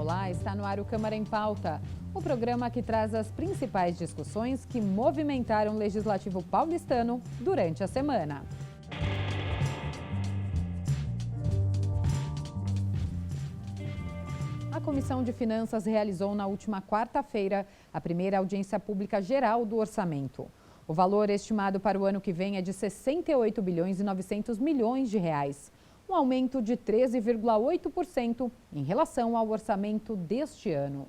Olá, está no ar o Câmara em Pauta, o programa que traz as principais discussões que movimentaram o Legislativo paulistano durante a semana. A Comissão de Finanças realizou na última quarta-feira a primeira audiência pública geral do orçamento. O valor estimado para o ano que vem é de 68 bilhões e 900 milhões de reais, um aumento de 13,8% em relação ao orçamento deste ano.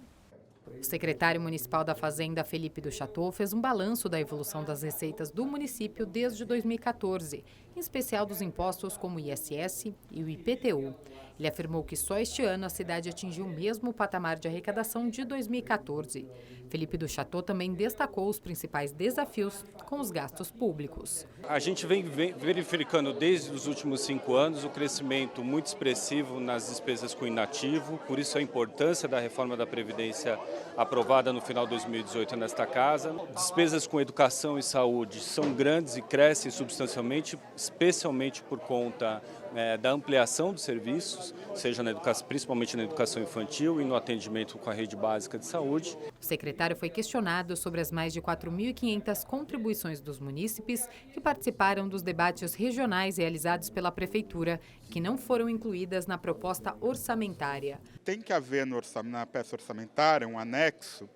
O secretário municipal da Fazenda, Felipe do Chateau, fez um balanço da evolução das receitas do município desde 2014, em especial dos impostos como o ISS e o IPTU. Ele afirmou que só este ano a cidade atingiu o mesmo patamar de arrecadação de 2014. Felipe do Chateau também destacou os principais desafios com os gastos públicos. A gente vem verificando desde os últimos 5 anos o crescimento muito expressivo nas despesas com inativo, por isso a importância da reforma da Previdência aprovada no final de 2018 nesta casa. Despesas com educação e saúde são grandes e crescem substancialmente, especialmente por conta da ampliação dos serviços, seja na educação, principalmente na educação infantil e no atendimento com a rede básica de saúde. O secretário foi questionado sobre as mais de 4.500 contribuições dos munícipes que participaram dos debates regionais realizados pela Prefeitura, que não foram incluídas na proposta orçamentária. Tem que haver na peça orçamentária um anexo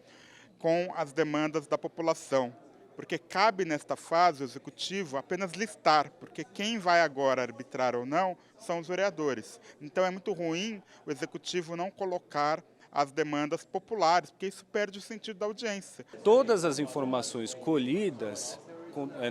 com as demandas da população, porque cabe nesta fase o Executivo apenas listar, porque quem vai agora arbitrar ou não são os vereadores. Então é muito ruim o Executivo não colocar as demandas populares, porque isso perde o sentido da audiência. Todas as informações colhidas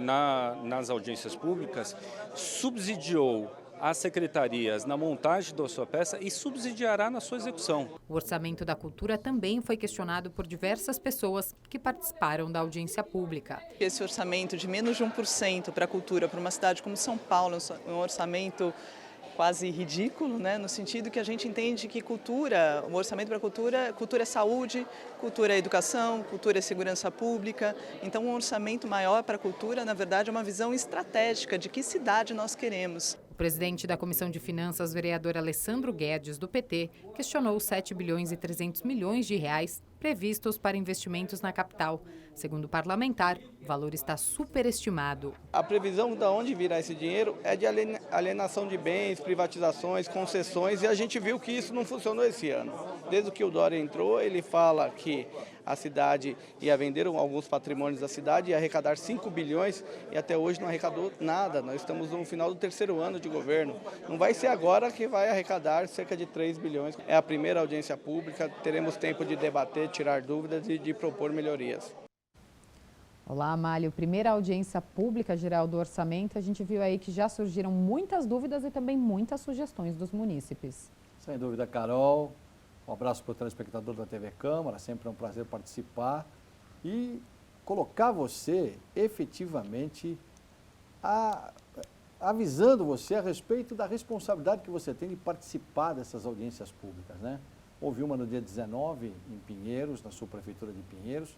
nas audiências públicas subsidiou as secretarias na montagem da sua peça e subsidiará na sua execução. O orçamento da cultura também foi questionado por diversas pessoas que participaram da audiência pública. Esse orçamento de menos de 1% para a cultura, para uma cidade como São Paulo, é um orçamento quase ridículo, né? No sentido que a gente entende que cultura, o orçamento para a cultura é saúde, cultura é educação, cultura é segurança pública. Então, um orçamento maior para a cultura, na verdade, é uma visão estratégica de que cidade nós queremos. O presidente da Comissão de Finanças, vereador Alessandro Guedes, do PT, questionou os 7 bilhões e 300 milhões de reais previstos para investimentos na capital. Segundo o parlamentar, o valor está superestimado. A previsão de onde virá esse dinheiro é de alienação de bens, privatizações, concessões, e a gente viu que isso não funcionou esse ano. Desde que o Dória entrou, ele fala que a cidade ia vender alguns patrimônios da cidade e arrecadar 5 bilhões e até hoje não arrecadou nada. Nós estamos no final do 3º ano de governo. Não vai ser agora que vai arrecadar cerca de 3 bilhões. É a primeira audiência pública, teremos tempo de debater, tirar dúvidas e de propor melhorias. Olá, Amálio. Primeira audiência pública geral do orçamento, a gente viu aí que já surgiram muitas dúvidas e também muitas sugestões dos munícipes. Sem dúvida, Carol. Um abraço para o telespectador da TV Câmara, sempre é um prazer participar e colocar você efetivamente avisando você a respeito da responsabilidade que você tem de participar dessas audiências públicas, né? Houve uma no dia 19 em Pinheiros, na subprefeitura de Pinheiros,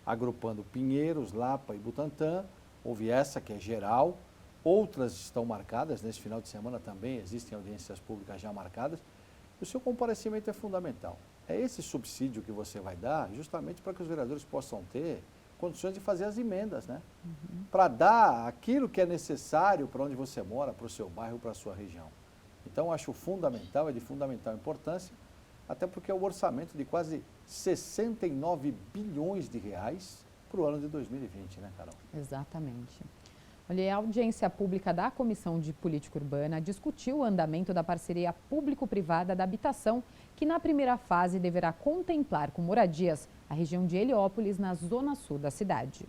agrupando Pinheiros, Lapa e Butantã. Houve essa que é geral, outras estão marcadas, nesse final de semana também existem audiências públicas já marcadas. O seu comparecimento é fundamental. É esse subsídio que você vai dar justamente para que os vereadores possam ter condições de fazer as emendas, né? Para dar aquilo que é necessário para onde você mora, para o seu bairro, para a sua região. Então, acho fundamental, é de fundamental importância, até porque é o orçamento de quase 69 bilhões de reais para o ano de 2020, né, Carol? Exatamente. Olha, a audiência pública da Comissão de Política Urbana discutiu o andamento da parceria público-privada da habitação, que na primeira fase deverá contemplar com moradias a região de Heliópolis, na zona sul da cidade.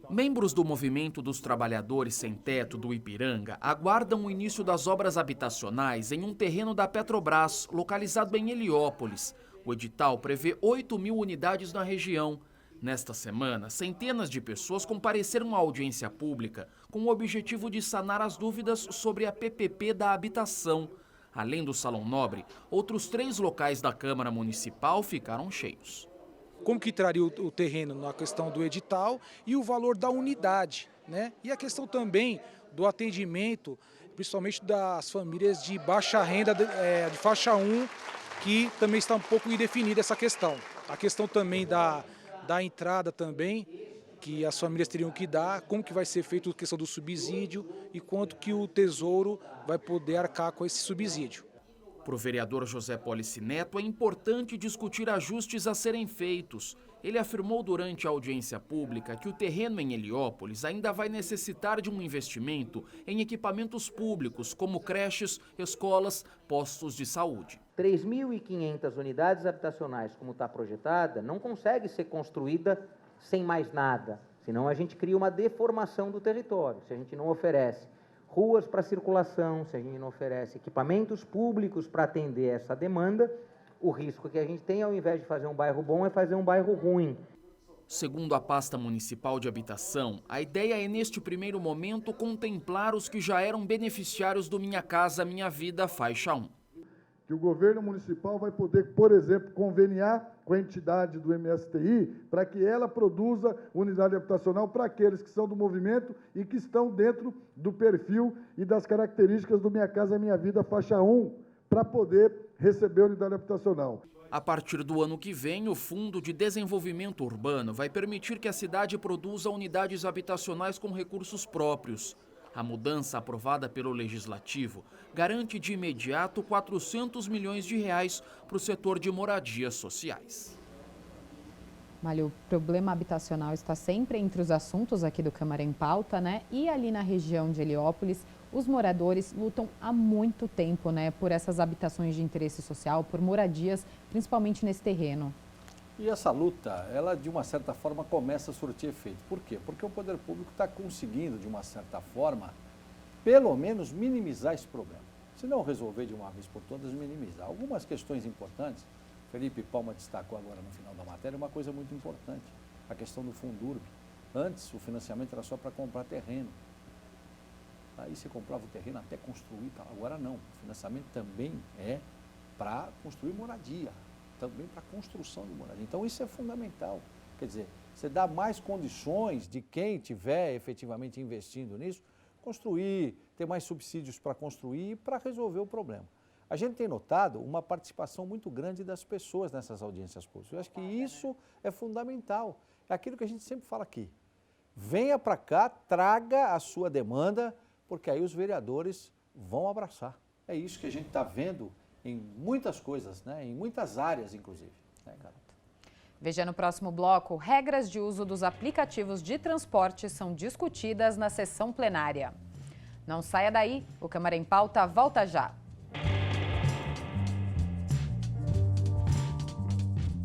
Membros do Movimento dos Trabalhadores Sem Teto do Ipiranga aguardam o início das obras habitacionais em um terreno da Petrobras, localizado em Heliópolis. O edital prevê 8.000 unidades na região. Nesta semana, centenas de pessoas compareceram à audiência pública com o objetivo de sanar as dúvidas sobre a PPP da habitação. Além do Salão Nobre, outros 3 locais da Câmara Municipal ficaram cheios. Como que traria o terreno na questão do edital e o valor da unidade, né? E a questão também do atendimento principalmente das famílias de baixa renda, de faixa 1, que também está um pouco indefinida essa questão. A questão também da entrada também, que as famílias teriam que dar, como que vai ser feito a questão do subsídio e quanto que o Tesouro vai poder arcar com esse subsídio. Para o vereador José Polici Neto, é importante discutir ajustes a serem feitos. Ele afirmou durante a audiência pública que o terreno em Heliópolis ainda vai necessitar de um investimento em equipamentos públicos, como creches, escolas, postos de saúde. 3.500 unidades habitacionais, como está projetada, não consegue ser construída sem mais nada, senão a gente cria uma deformação do território. Se a gente não oferece ruas para circulação, se a gente não oferece equipamentos públicos para atender essa demanda, o risco que a gente tem, ao invés de fazer um bairro bom, é fazer um bairro ruim. Segundo a pasta municipal de habitação, a ideia é, neste primeiro momento, contemplar os que já eram beneficiários do Minha Casa Minha Vida faixa 1. Que o governo municipal vai poder, por exemplo, conveniar com a entidade do MSTI para que ela produza unidade habitacional para aqueles que são do movimento e que estão dentro do perfil e das características do Minha Casa Minha Vida faixa 1, para poder receber unidade habitacional. A partir do ano que vem, o Fundo de Desenvolvimento Urbano vai permitir que a cidade produza unidades habitacionais com recursos próprios. A mudança aprovada pelo Legislativo garante de imediato 400 milhões de reais para o setor de moradias sociais. Olha, o problema habitacional está sempre entre os assuntos aqui do Câmara em Pauta, né? E ali na região de Heliópolis, os moradores lutam há muito tempo, né, por essas habitações de interesse social, por moradias, principalmente nesse terreno. E essa luta, ela de uma certa forma começa a surtir efeito. Por quê? Porque o poder público está conseguindo, de uma certa forma, pelo menos minimizar esse problema. Se não resolver de uma vez por todas, minimizar. Algumas questões importantes, Felipe Palma destacou agora no final da matéria, uma coisa muito importante, a questão do Fundurb. Antes, o financiamento era só para comprar terreno. Aí você comprava o terreno até construir, agora não. O financiamento também é para construir moradia. Também para a construção de moradia. Então isso é fundamental. Quer dizer, você dá mais condições de quem estiver efetivamente investindo nisso, construir, ter mais subsídios para construir e para resolver o problema. A gente tem notado uma participação muito grande das pessoas nessas audiências públicas. Eu acho que isso é fundamental. É aquilo que a gente sempre fala aqui. Venha para cá, traga a sua demanda, porque aí os vereadores vão abraçar. É isso que a gente está vendo em muitas coisas, né? Em muitas áreas, inclusive. Veja no próximo bloco, regras de uso dos aplicativos de transporte são discutidas na sessão plenária. Não saia daí, o Câmara em Pauta volta já.